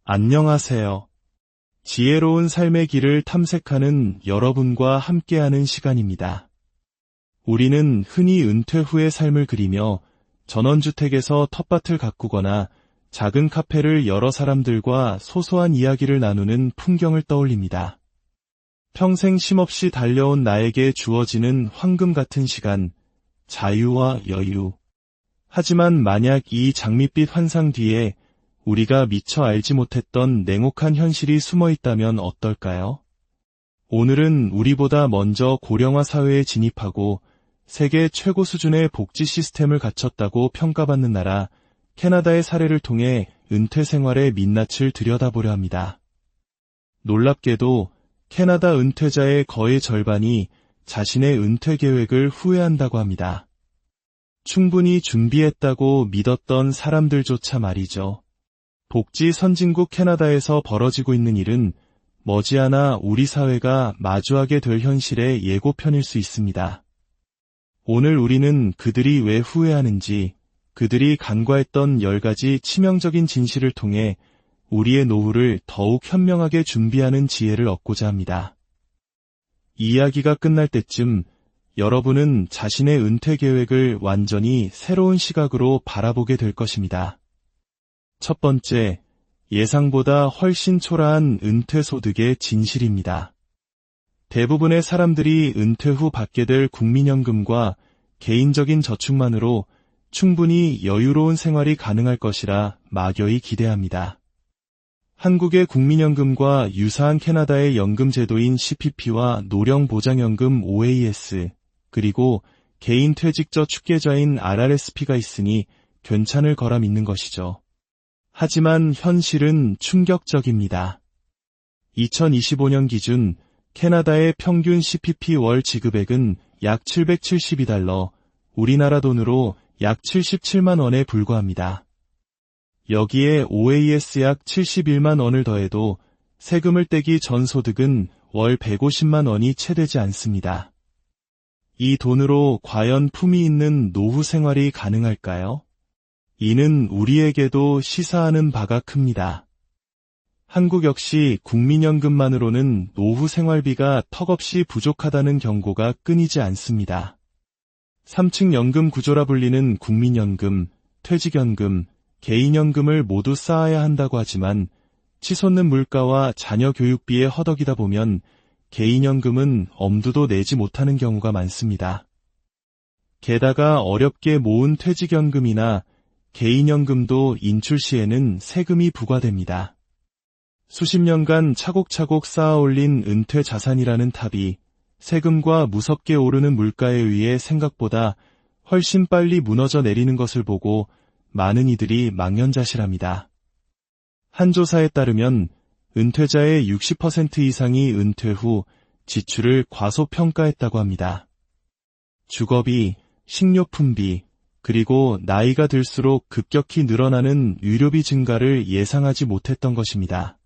안녕하세요. 지혜로운 삶의 길을 탐색하는 여러분과 함께하는 시간입니다. 우리는 흔히 은퇴 후의 삶을 그리며 전원주택에서 텃밭을 가꾸거나 작은 카페를 여러 사람들과 소소한 이야기를 나누는 풍경을 떠올립니다. 평생 쉼없이 달려온 나에게 주어지는 황금 같은 시간, 자유와 여유. 하지만 만약 이 장밋빛 환상 뒤에 우리가 미처 알지 못했던 냉혹한 현실이 숨어 있다면 어떨까요? 오늘은 우리보다 먼저 고령화 사회에 진입하고 세계 최고 수준의 복지 시스템을 갖췄다고 평가받는 나라 캐나다의 사례를 통해 은퇴 생활의 민낯을 들여다보려 합니다. 놀랍게도 캐나다 은퇴자의 거의 절반이 자신의 은퇴 계획을 후회한다고 합니다. 충분히 준비했다고 믿었던 사람들조차 말이죠. 복지 선진국 캐나다에서 벌어지고 있는 일은 머지않아 우리 사회가 마주하게 될 현실의 예고편일 수 있습니다. 오늘 우리는 그들이 왜 후회하는지, 그들이 간과했던 10가지 치명적인 진실을 통해 우리의 노후를 더욱 현명하게 준비하는 지혜를 얻고자 합니다. 이야기가 끝날 때쯤 여러분은 자신의 은퇴 계획을 완전히 새로운 시각으로 바라보게 될 것입니다. 첫 번째, 예상보다 훨씬 초라한 은퇴 소득의 진실입니다. 대부분의 사람들이 은퇴 후 받게 될 국민연금과 개인적인 저축만으로 충분히 여유로운 생활이 가능할 것이라 막연히 기대합니다. 한국의 국민연금과 유사한 캐나다의 연금 제도인 CPP와 노령보장연금 OAS, 그리고 개인 퇴직저 축계좌인 RRSP가 있으니 괜찮을 거라 믿는 것이죠. 하지만 현실은 충격적입니다. 2025년 기준 캐나다의 평균 CPP 월 지급액은 약 772달러, 우리나라 돈으로 약 77만 원에 불과합니다. 여기에 OAS 약 71만 원을 더해도 세금을 떼기 전 소득은 월 150만 원이 채 되지 않습니다. 이 돈으로 과연 품위 있는 노후 생활이 가능할까요? 이는 우리에게도 시사하는 바가 큽니다. 한국 역시 국민연금만으로는 노후 생활비가 턱없이 부족하다는 경고가 끊이지 않습니다. 3층 연금 구조라 불리는 국민연금, 퇴직연금, 개인연금을 모두 쌓아야 한다고 하지만 치솟는 물가와 자녀 교육비에 허덕이다 보면 개인연금은 엄두도 내지 못하는 경우가 많습니다. 게다가 어렵게 모은 퇴직연금이나 개인연금도 인출 시에는 세금이 부과됩니다. 수십 년간 차곡차곡 쌓아올린 은퇴 자산이라는 탑이 세금과 무섭게 오르는 물가에 의해 생각보다 훨씬 빨리 무너져 내리는 것을 보고 많은 이들이 망연자실합니다. 한 조사에 따르면 은퇴자의 60% 이상이 은퇴 후 지출을 과소평가했다고 합니다. 주거비, 식료품비, 그리고 나이가 들수록 급격히 늘어나는 의료비 증가를 예상하지 못했던 것입니다.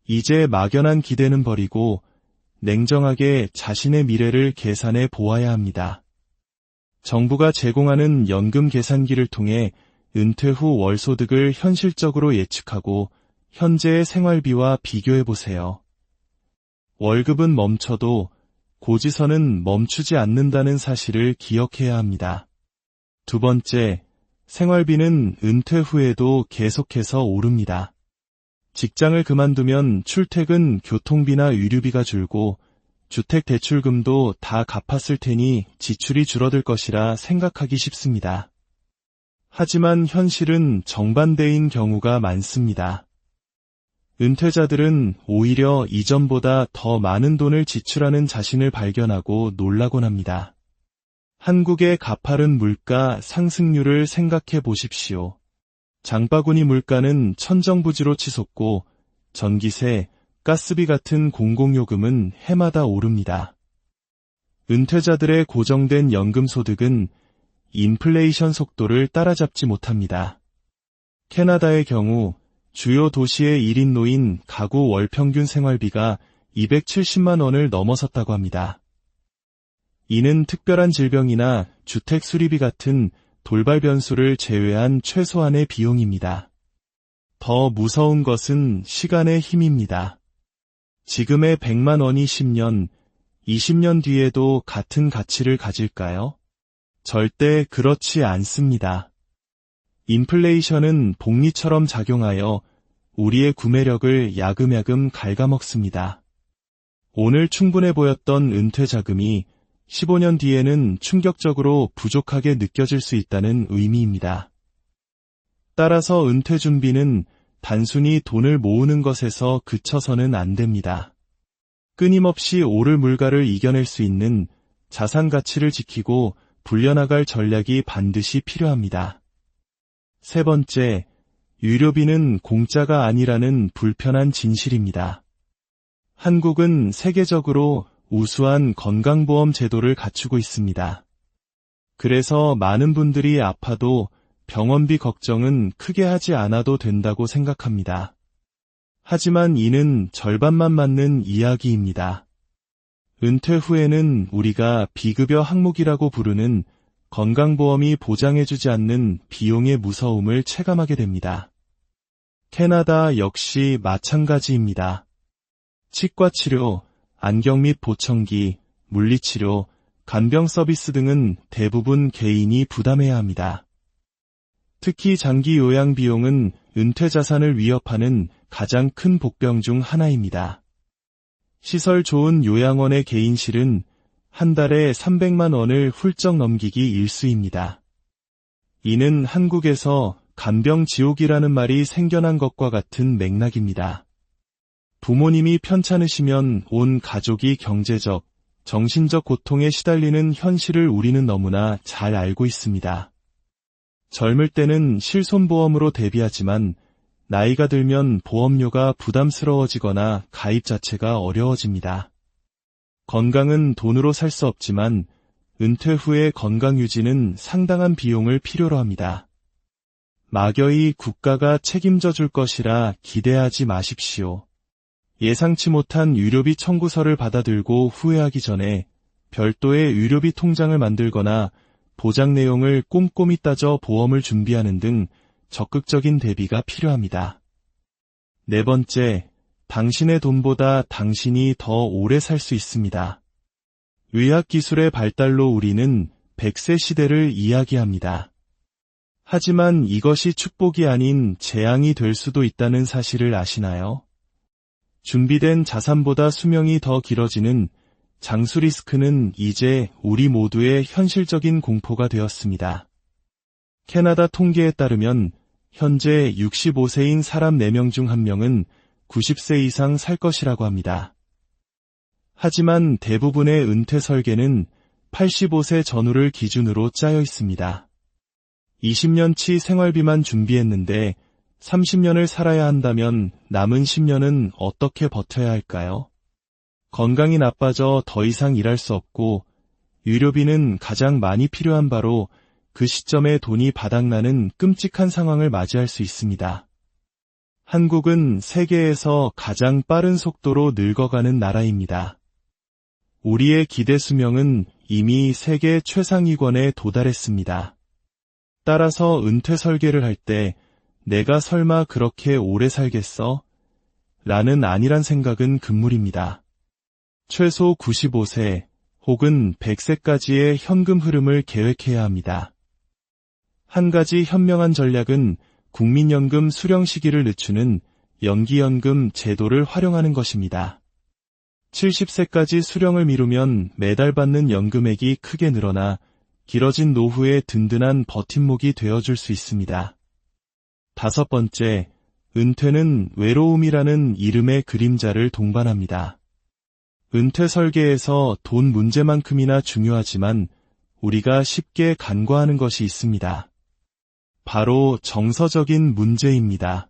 이제 막연한 기대는 버리고 냉정하게 자신의 미래를 계산해 보아야 합니다. 정부가 제공하는 연금 계산기를 통해 은퇴 후 월소득을 현실적으로 예측하고 현재의 생활비와 비교해 보세요. 월급은 멈춰도 고지서는 멈추지 않는다는 사실을 기억해야 합니다. 두 번째, 생활비는 은퇴 후에도 계속해서 오릅니다. 직장을 그만두면 출퇴근 교통비나 의료비가 줄고 주택대출금도 다 갚았을 테니 지출이 줄어들 것이라 생각하기 쉽습니다. 하지만 현실은 정반대인 경우가 많습니다. 은퇴자들은 오히려 이전보다 더 많은 돈을 지출하는 자신을 발견하고 놀라곤 합니다. 한국의 가파른 물가 상승률을 생각해 보십시오. 장바구니 물가는 천정부지로 치솟고 전기세, 가스비 같은 공공요금은 해마다 오릅니다. 은퇴자들의 고정된 연금소득은 인플레이션 속도를 따라잡지 못합니다. 캐나다의 경우 주요 도시의 1인 노인 가구 월평균 생활비가 270만 원을 넘어섰다고 합니다. 이는 특별한 질병이나 주택 수리비 같은 돌발 변수를 제외한 최소한의 비용입니다. 더 무서운 것은 시간의 힘입니다. 지금의 100만 원이 10년, 20년 뒤에도 같은 가치를 가질까요? 절대 그렇지 않습니다. 인플레이션은 복리처럼 작용하여 우리의 구매력을 야금야금 갉아먹습니다. 오늘 충분해 보였던 은퇴 자금이 15년 뒤에는 충격적으로 부족하게 느껴질 수 있다는 의미입니다. 따라서 은퇴 준비는 단순히 돈을 모으는 것에서 그쳐서는 안 됩니다. 끊임없이 오를 물가를 이겨낼 수 있는 자산 가치를 지키고 불려나갈 전략이 반드시 필요합니다. 세 번째, 의료비는 공짜가 아니라는 불편한 진실입니다. 한국은 세계적으로 우수한 건강보험 제도를 갖추고 있습니다. 그래서 많은 분들이 아파도 병원비 걱정은 크게 하지 않아도 된다고 생각합니다. 하지만 이는 절반만 맞는 이야기입니다. 은퇴 후에는 우리가 비급여 항목이라고 부르는 건강보험이 보장해주지 않는 비용의 무서움을 체감하게 됩니다. 캐나다 역시 마찬가지입니다. 치과치료, 안경 및 보청기, 물리치료, 간병 서비스 등은 대부분 개인이 부담해야 합니다. 특히 장기 요양 비용은 은퇴 자산을 위협하는 가장 큰 복병 중 하나입니다. 시설 좋은 요양원의 개인실은 한 달에 300만 원을 훌쩍 넘기기 일쑤입니다. 이는 한국에서 간병 지옥이라는 말이 생겨난 것과 같은 맥락입니다. 부모님이 편찮으시면 온 가족이 경제적, 정신적 고통에 시달리는 현실을 우리는 너무나 잘 알고 있습니다. 젊을 때는 실손보험으로 대비하지만 나이가 들면 보험료가 부담스러워지거나 가입 자체가 어려워집니다. 건강은 돈으로 살 수 없지만 은퇴 후의 건강 유지는 상당한 비용을 필요로 합니다. 막연히 국가가 책임져 줄 것이라 기대하지 마십시오. 예상치 못한 의료비 청구서를 받아들고 후회하기 전에 별도의 의료비 통장을 만들거나 보장 내용을 꼼꼼히 따져 보험을 준비하는 등 적극적인 대비가 필요합니다. 네 번째, 당신의 돈보다 당신이 더 오래 살 수 있습니다. 의학기술의 발달로 우리는 100세 시대를 이야기합니다. 하지만 이것이 축복이 아닌 재앙이 될 수도 있다는 사실을 아시나요? 준비된 자산보다 수명이 더 길어지는 장수 리스크는 이제 우리 모두의 현실적인 공포가 되었습니다. 캐나다 통계에 따르면 현재 65세인 사람 4명 중 1명은 90세 이상 살 것이라고 합니다. 하지만 대부분의 은퇴 설계는 85세 전후를 기준으로 짜여 있습니다. 20년치 생활비만 준비했는데 30년을 살아야 한다면 남은 10년은 어떻게 버텨야 할까요? 건강이 나빠져 더 이상 일할 수 없고 의료비는 가장 많이 필요한 바로 그 시점에 돈이 바닥나는 끔찍한 상황을 맞이할 수 있습니다. 한국은 세계에서 가장 빠른 속도로 늙어가는 나라입니다. 우리의 기대 수명은 이미 세계 최상위권에 도달했습니다. 따라서 은퇴 설계를 할 때 내가 설마 그렇게 오래 살겠어? 라는 안일한 생각은 금물입니다. 최소 95세 혹은 100세까지의 현금 흐름을 계획해야 합니다. 한 가지 현명한 전략은 국민연금 수령 시기를 늦추는 연기연금 제도를 활용하는 것입니다. 70세까지 수령을 미루면 매달 받는 연금액이 크게 늘어나 길어진 노후의 든든한 버팀목이 되어줄 수 있습니다. 다섯 번째, 은퇴는 외로움이라는 이름의 그림자를 동반합니다. 은퇴 설계에서 돈 문제만큼이나 중요하지만 우리가 쉽게 간과하는 것이 있습니다. 바로 정서적인 문제입니다.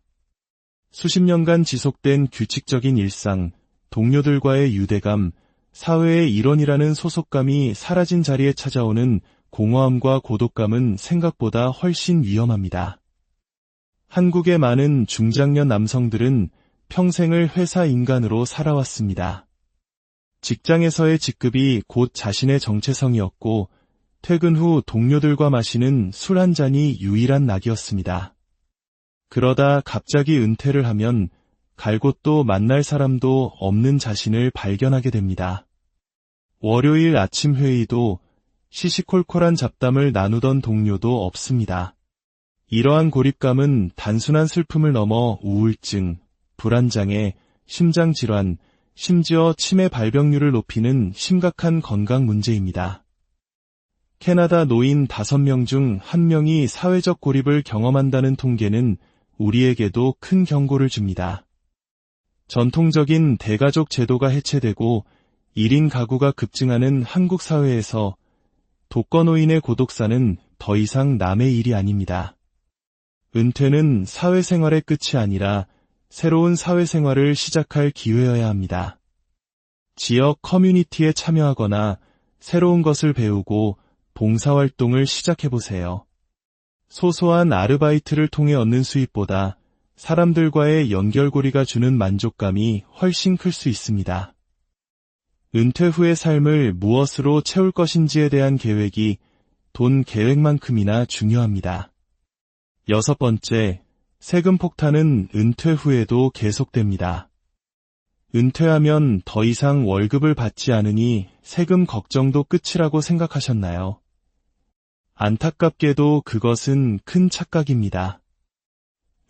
수십 년간 지속된 규칙적인 일상, 동료들과의 유대감, 사회의 일원이라는 소속감이 사라진 자리에 찾아오는 공허함과 고독감은 생각보다 훨씬 위험합니다. 한국의 많은 중장년 남성들은 평생을 회사 인간으로 살아왔습니다. 직장에서의 직급이 곧 자신의 정체성이었고 퇴근 후 동료들과 마시는 술 한 잔이 유일한 낙이었습니다. 그러다 갑자기 은퇴를 하면 갈 곳도 만날 사람도 없는 자신을 발견하게 됩니다. 월요일 아침 회의도 시시콜콜한 잡담을 나누던 동료도 없습니다. 이러한 고립감은 단순한 슬픔을 넘어 우울증, 불안장애, 심장질환, 심지어 치매 발병률을 높이는 심각한 건강 문제입니다. 캐나다 노인 5명 중 1명이 사회적 고립을 경험한다는 통계는 우리에게도 큰 경고를 줍니다. 전통적인 대가족 제도가 해체되고 1인 가구가 급증하는 한국 사회에서 독거노인의 고독사는 더 이상 남의 일이 아닙니다. 은퇴는 사회생활의 끝이 아니라 새로운 사회생활을 시작할 기회여야 합니다. 지역 커뮤니티에 참여하거나 새로운 것을 배우고 봉사활동을 시작해보세요. 소소한 아르바이트를 통해 얻는 수입보다 사람들과의 연결고리가 주는 만족감이 훨씬 클 수 있습니다. 은퇴 후의 삶을 무엇으로 채울 것인지에 대한 계획이 돈 계획만큼이나 중요합니다. 6번째, 세금 폭탄은 은퇴 후에도 계속됩니다. 은퇴하면 더 이상 월급을 받지 않으니 세금 걱정도 끝이라고 생각하셨나요? 안타깝게도 그것은 큰 착각입니다.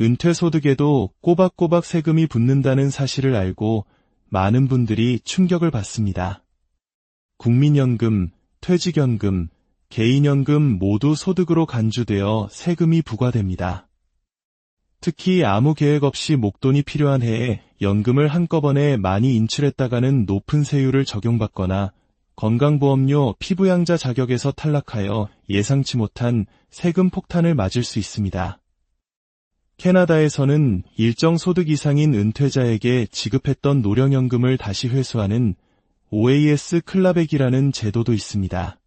은퇴 소득에도 꼬박꼬박 세금이 붙는다는 사실을 알고 많은 분들이 충격을 받습니다. 국민연금, 퇴직연금, 개인연금 모두 소득으로 간주되어 세금이 부과됩니다. 특히 아무 계획 없이 목돈이 필요한 해에 연금을 한꺼번에 많이 인출했다가는 높은 세율을 적용받거나 건강보험료 피부양자 자격에서 탈락하여 예상치 못한 세금 폭탄을 맞을 수 있습니다. 캐나다에서는 일정 소득 이상인 은퇴자에게 지급했던 노령연금을 다시 회수하는 OAS 클라백이라는 제도도 있습니다.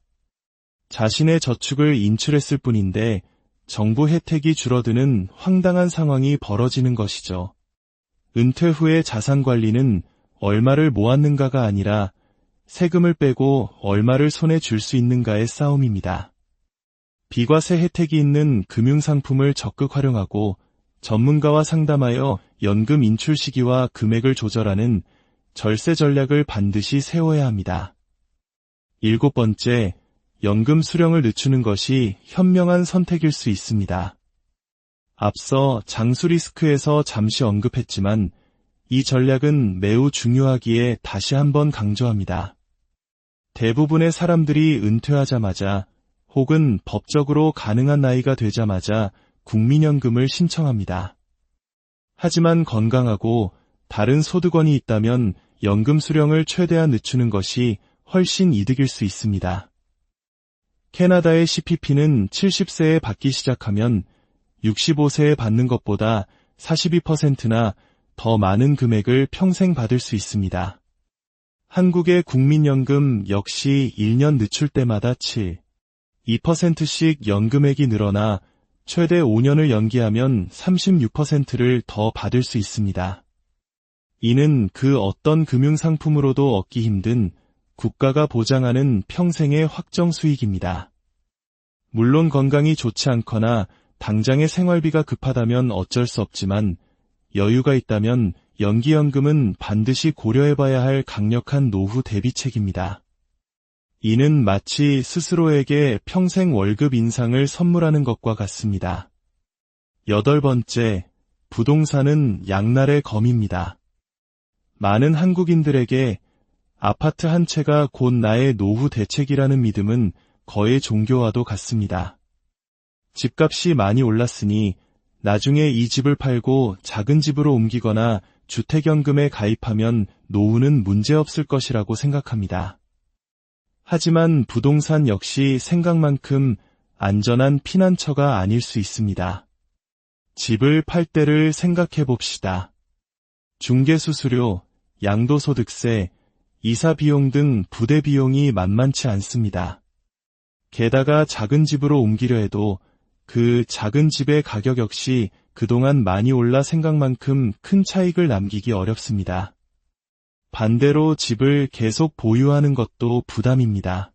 자신의 저축을 인출했을 뿐인데 정부 혜택이 줄어드는 황당한 상황이 벌어지는 것이죠. 은퇴 후의 자산관리는 얼마를 모았는가가 아니라 세금을 빼고 얼마를 손에 줄 수 있는가의 싸움입니다. 비과세 혜택이 있는 금융상품을 적극 활용하고 전문가와 상담하여 연금 인출 시기와 금액을 조절하는 절세 전략을 반드시 세워야 합니다. 7번째, 연금 수령을 늦추는 것이 현명한 선택일 수 있습니다. 앞서 장수 리스크에서 잠시 언급했지만 이 전략은 매우 중요하기에 다시 한번 강조합니다. 대부분의 사람들이 은퇴하자마자 혹은 법적으로 가능한 나이가 되자마자 국민연금을 신청합니다. 하지만 건강하고 다른 소득원이 있다면 연금 수령을 최대한 늦추는 것이 훨씬 이득일 수 있습니다. 캐나다의 CPP는 70세에 받기 시작하면 65세에 받는 것보다 42%나 더 많은 금액을 평생 받을 수 있습니다. 한국의 국민연금 역시 1년 늦출 때마다 2%씩 연금액이 늘어나 최대 5년을 연기하면 36%를 더 받을 수 있습니다. 이는 그 어떤 금융상품으로도 얻기 힘든 국가가 보장하는 평생의 확정 수익입니다. 물론 건강이 좋지 않거나 당장의 생활비가 급하다면 어쩔 수 없지만 여유가 있다면 연기연금은 반드시 고려해봐야 할 강력한 노후 대비책입니다. 이는 마치 스스로에게 평생 월급 인상을 선물하는 것과 같습니다. 8번째, 부동산은 양날의 검입니다. 많은 한국인들에게 아파트 한 채가 곧 나의 노후 대책이라는 믿음은 거의 종교와도 같습니다. 집값이 많이 올랐으니 나중에 이 집을 팔고 작은 집으로 옮기거나 주택연금에 가입하면 노후는 문제없을 것이라고 생각합니다. 하지만 부동산 역시 생각만큼 안전한 피난처가 아닐 수 있습니다. 집을 팔 때를 생각해 봅시다. 중개수수료, 양도소득세, 이사비용 등 부대비용이 만만치 않습니다. 게다가 작은 집으로 옮기려 해도 그 작은 집의 가격 역시 그동안 많이 올라 생각만큼 큰 차익을 남기기 어렵습니다. 반대로 집을 계속 보유하는 것도 부담입니다.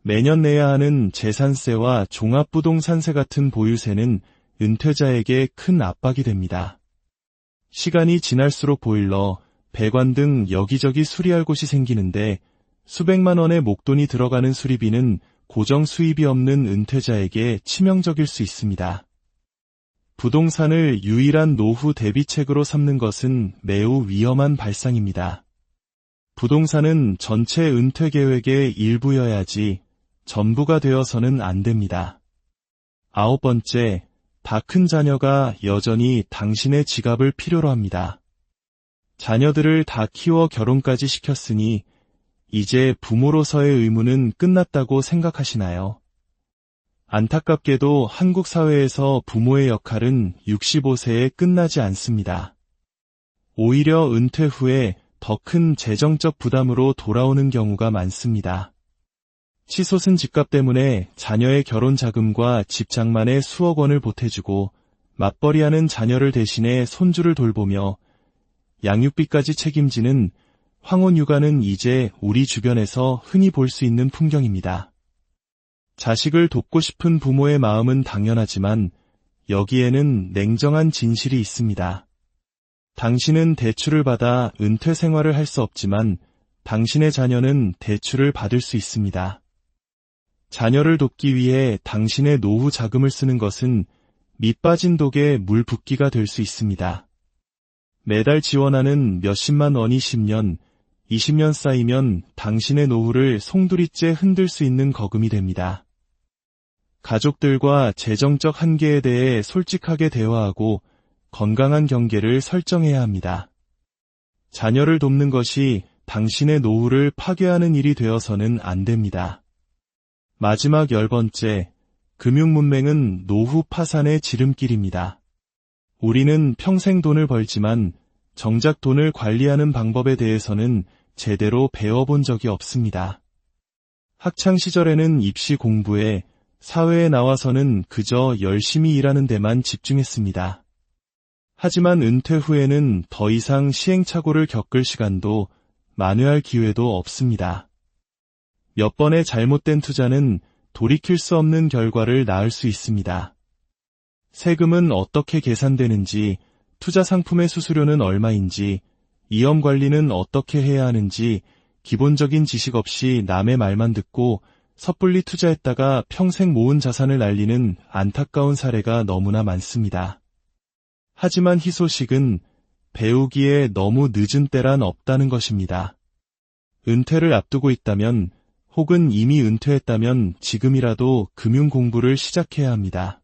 매년 내야 하는 재산세와 종합부동산세 같은 보유세는 은퇴자에게 큰 압박이 됩니다. 시간이 지날수록 보일러, 배관 등 여기저기 수리할 곳이 생기는데 수백만 원의 목돈이 들어가는 수리비는 고정 수입이 없는 은퇴자에게 치명적일 수 있습니다. 부동산을 유일한 노후 대비책으로 삼는 것은 매우 위험한 발상입니다. 부동산은 전체 은퇴 계획의 일부여야지 전부가 되어서는 안 됩니다. 9번째, 다 큰 자녀가 여전히 당신의 지갑을 필요로 합니다. 자녀들을 다 키워 결혼까지 시켰으니 이제 부모로서의 의무는 끝났다고 생각하시나요? 안타깝게도 한국 사회에서 부모의 역할은 65세에 끝나지 않습니다. 오히려 은퇴 후에 더 큰 재정적 부담으로 돌아오는 경우가 많습니다. 치솟은 집값 때문에 자녀의 결혼 자금과 집 장만에 수억 원을 보태주고 맞벌이하는 자녀를 대신해 손주를 돌보며 양육비까지 책임지는 황혼 육아는 이제 우리 주변에서 흔히 볼 수 있는 풍경입니다. 자식을 돕고 싶은 부모의 마음은 당연하지만 여기에는 냉정한 진실이 있습니다. 당신은 대출을 받아 은퇴 생활을 할 수 없지만 당신의 자녀는 대출을 받을 수 있습니다. 자녀를 돕기 위해 당신의 노후 자금을 쓰는 것은 밑 빠진 독에 물 붓기가 될 수 있습니다. 매달 지원하는 몇십만 원이 10년, 20년 쌓이면 당신의 노후를 송두리째 흔들 수 있는 거금이 됩니다. 가족들과 재정적 한계에 대해 솔직하게 대화하고 건강한 경계를 설정해야 합니다. 자녀를 돕는 것이 당신의 노후를 파괴하는 일이 되어서는 안 됩니다. 마지막 10번째, 금융문맹은 노후 파산의 지름길입니다. 우리는 평생 돈을 벌지만 정작 돈을 관리하는 방법에 대해서는 제대로 배워본 적이 없습니다. 학창시절에는 입시 공부에, 사회에 나와서는 그저 열심히 일하는 데만 집중했습니다. 하지만 은퇴 후에는 더 이상 시행착오를 겪을 시간도 만회할 기회도 없습니다. 몇 번의 잘못된 투자는 돌이킬 수 없는 결과를 낳을 수 있습니다. 세금은 어떻게 계산되는지, 투자 상품의 수수료는 얼마인지, 이험 관리는 어떻게 해야 하는지 기본적인 지식 없이 남의 말만 듣고 섣불리 투자했다가 평생 모은 자산을 날리는 안타까운 사례가 너무나 많습니다. 하지만 희소식은 배우기에 너무 늦은 때란 없다는 것입니다. 은퇴를 앞두고 있다면 혹은 이미 은퇴했다면 지금이라도 금융 공부를 시작해야 합니다.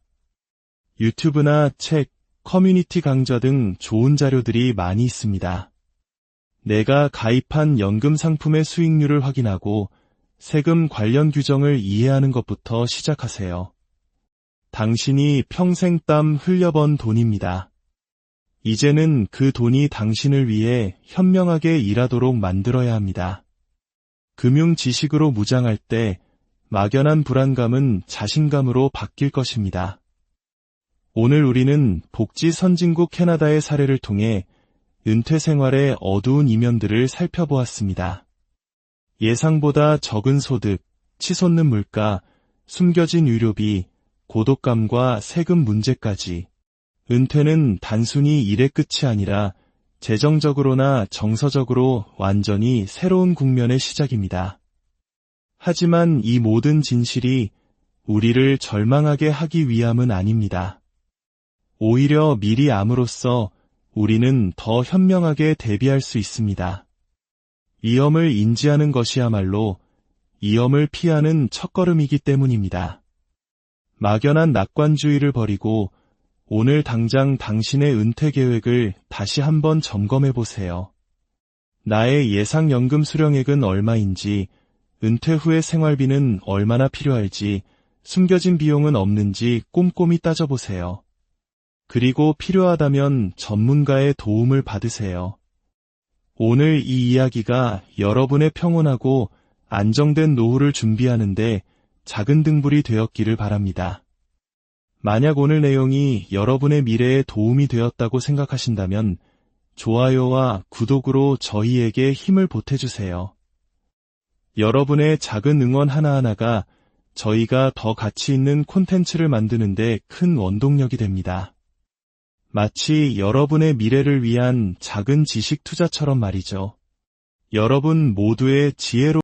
유튜브나 책, 커뮤니티 강좌 등 좋은 자료들이 많이 있습니다. 내가 가입한 연금 상품의 수익률을 확인하고 세금 관련 규정을 이해하는 것부터 시작하세요. 당신이 평생 땀 흘려번 돈입니다. 이제는 그 돈이 당신을 위해 현명하게 일하도록 만들어야 합니다. 금융 지식으로 무장할 때 막연한 불안감은 자신감으로 바뀔 것입니다. 오늘 우리는 복지 선진국 캐나다의 사례를 통해 은퇴 생활의 어두운 이면들을 살펴보았습니다. 예상보다 적은 소득, 치솟는 물가, 숨겨진 유료비, 고독감과 세금 문제까지 은퇴는 단순히 일의 끝이 아니라 재정적으로나 정서적으로 완전히 새로운 국면의 시작입니다. 하지만 이 모든 진실이 우리를 절망하게 하기 위함은 아닙니다. 오히려 미리 암으로써 우리는 더 현명하게 대비할 수 있습니다. 위험을 인지하는 것이야말로 위험을 피하는 첫걸음이기 때문입니다. 막연한 낙관주의를 버리고 오늘 당장 당신의 은퇴 계획을 다시 한번 점검해 보세요. 나의 예상 연금 수령액은 얼마인지, 은퇴 후의 생활비는 얼마나 필요할지, 숨겨진 비용은 없는지 꼼꼼히 따져보세요. 그리고 필요하다면 전문가의 도움을 받으세요. 오늘 이 이야기가 여러분의 평온하고 안정된 노후를 준비하는데 작은 등불이 되었기를 바랍니다. 만약 오늘 내용이 여러분의 미래에 도움이 되었다고 생각하신다면 좋아요와 구독으로 저희에게 힘을 보태주세요. 여러분의 작은 응원 하나하나가 저희가 더 가치 있는 콘텐츠를 만드는데 큰 원동력이 됩니다. 마치 여러분의 미래를 위한 작은 지식 투자처럼 말이죠. 여러분 모두의 지혜로운